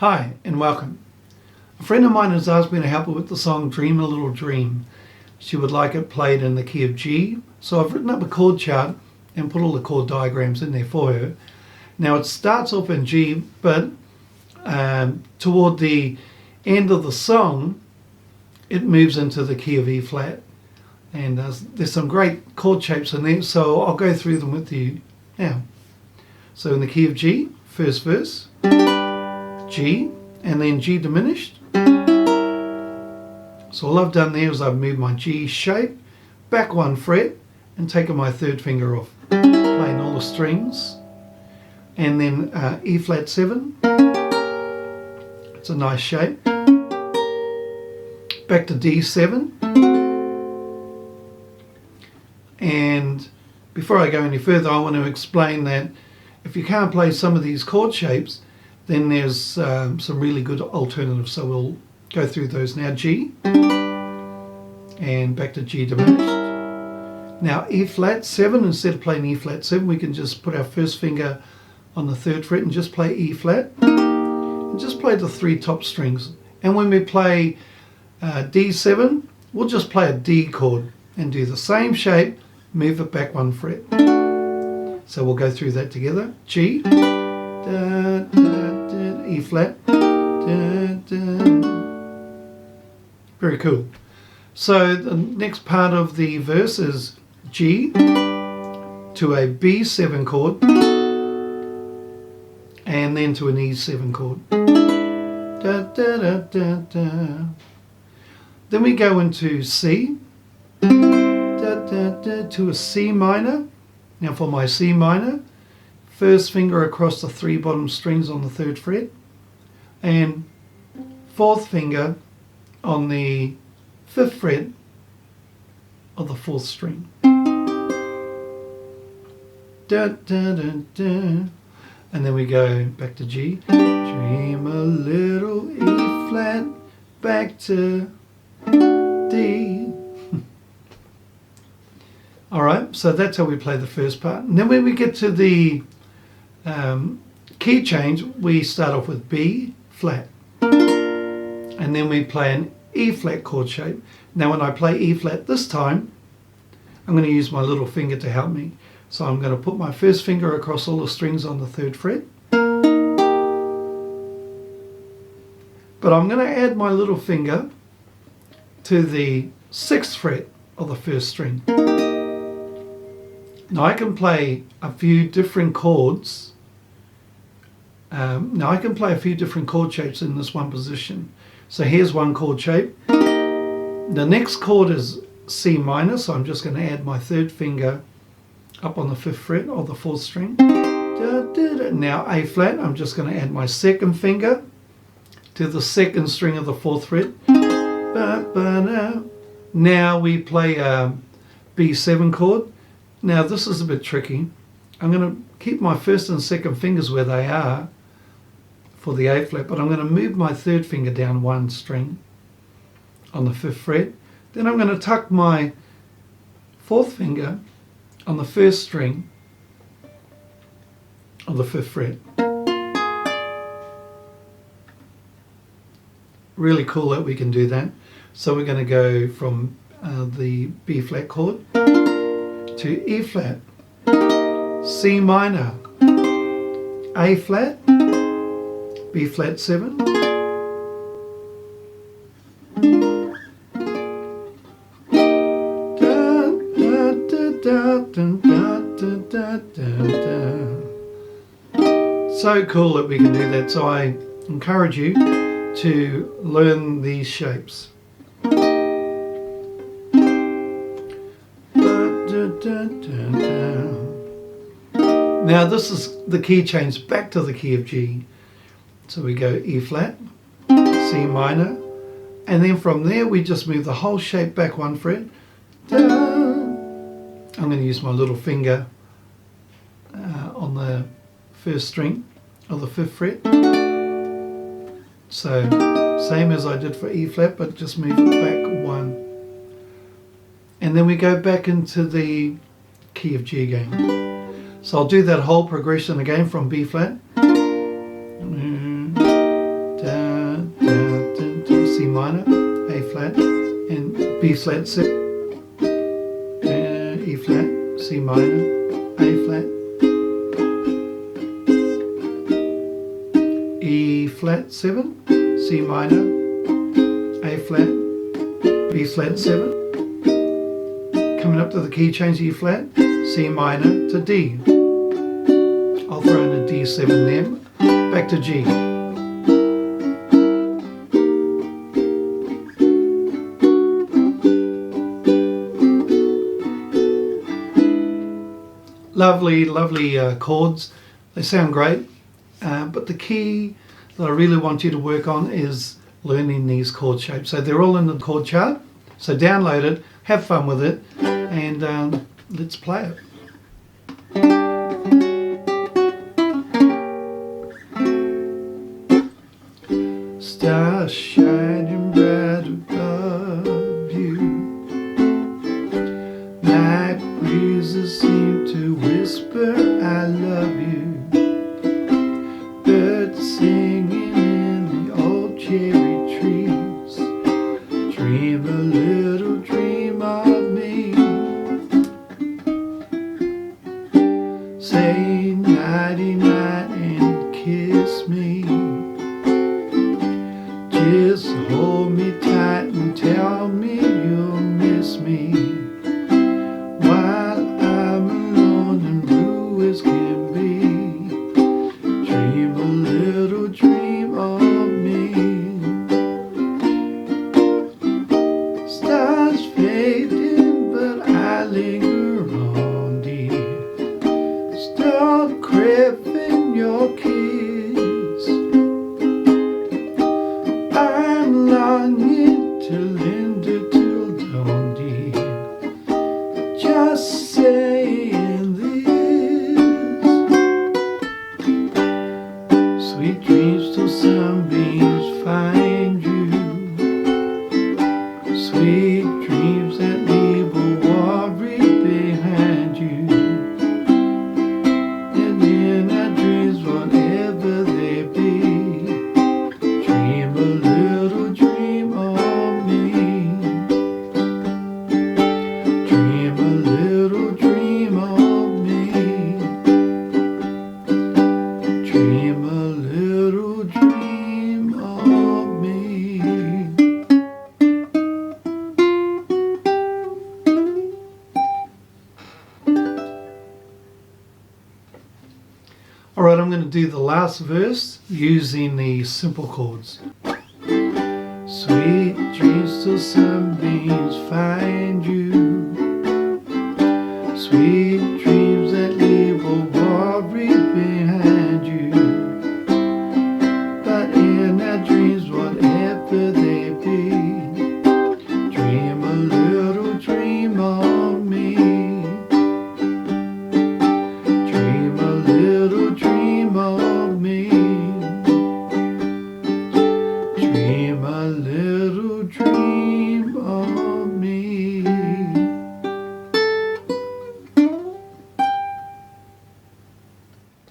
Hi and welcome. A friend of mine has asked me to help her with the song Dream a Little Dream. She would like it played in the key of G, so I've written up a chord chart and put all the chord diagrams in there for her. Now it starts off in G, but toward the end of the song it moves into the key of E flat, and there's some great chord shapes in there, so I'll go through them with you now. So in the key of G, first verse, G, and then G diminished. So all I've done there is I've moved my G shape back 1 fret and taken my third finger off, playing all the strings. And then E flat 7, it's a nice shape. Back to D7. And before I go any further, I want to explain that if you can't play some of these chord shapes, then there's some really good alternatives, so we'll go through those now. G, and back to G diminished. Now E flat 7, instead of playing E flat 7, we can just put our first finger on the 3rd fret and just play E flat, and just play the 3 top strings. And when we play D7, we'll just play a D chord and do the same shape, move it back 1 fret. So we'll go through that together. G, da, da, da, E flat, da, da. Very cool. So the next part of the verse is G to a B7 chord and then to an E7 chord. Da, da, da, da, da. Then we go into C, da, da, da, to a C minor. Now for my C minor, first finger across the 3 bottom strings on the 3rd fret, and 4th finger on the 5th fret of the 4th string. Da, da, da, da. And then we go back to G. Dream a little E flat, back to D. Alright, so that's how we play the first part. And then when we get to the key change, we start off with B flat. And then we play an E flat chord shape. Now when I play E flat this time, I'm going to use my little finger to help me. So I'm going to put my first finger across all the strings on the 3rd fret. But I'm going to add my little finger to the 6th fret of the 1st string. Now I can play a few different chords. Now I can play a few different chord shapes in this one position. So here's one chord shape. The next chord is C minor, so I'm just going to add my 3rd finger up on the 5th fret of the 4th string. Da, da, da. Now A flat, I'm just going to add my 2nd finger to the 2nd string of the 4th fret. Ba, ba, da. Now we play a B7 chord. Now this is a bit tricky. I'm going to keep my 1st and 2nd fingers where they are for the A flat, but I'm going to move my 3rd finger down 1 string on the 5th fret. Then I'm going to tuck my 4th finger on the 1st string of the 5th fret. Really cool that we can do that. So we're going to go from the B flat chord to E flat, C minor, A flat, B flat 7, so cool that we can do that. So I encourage you to learn these shapes. Now this is the key change back to the key of G. So we go E flat, C minor, and then from there we just move the whole shape back 1 fret. I'm going to use my little finger on the 1st string of the 5th fret. So same as I did for E flat, but just move it back 1. And then we go back into the key of G again. So I'll do that whole progression again from B flat B flat 7, E flat, C minor, A flat, E flat 7, C minor, A flat, B flat 7. Coming up to the key change, E flat, C minor to D. I'll throw in a D7 there, back to G. Lovely, lovely chords. They sound great, but the key that I really want you to work on is learning these chord shapes. So they're all in the chord chart. So download it, have fun with it, and let's play it. Stars shining bright above you. Night breezes seem to whisper, I love you. Birds singing in the old cherry trees. Dream a little dream of me. Say nighty night and kiss me. Just hold me tight and tell me you'll miss me while I'm alone and blue as can be. Dream a little dream of me. Stars fading, but I linger on, dear. Start craving your kiss. I'm longing to linger till dawn, dear. Just saying this. Sweet dreams till sunbeams find you. Sweet dreams that leave a worry behind you. And in our dreams, whatever they be, dream a little dream of me. Dream a little dream of me. Dream a little dream of me. Alright, I'm going to do the last verse using the simple chords. Sweet dreams till sunbeams find you. Sweet dreams that leave a worry behind you. But in our dreams, whatever they be, dream a little dream of me. Dream a little dream of me. Dream a little dream of me.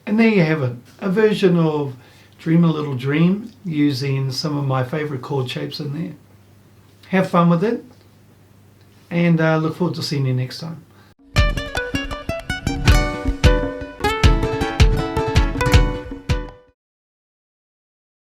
And there you have it, a version of Dream a Little Dream using some of my favourite chord shapes in there. Have fun with it, and look forward to seeing you next time.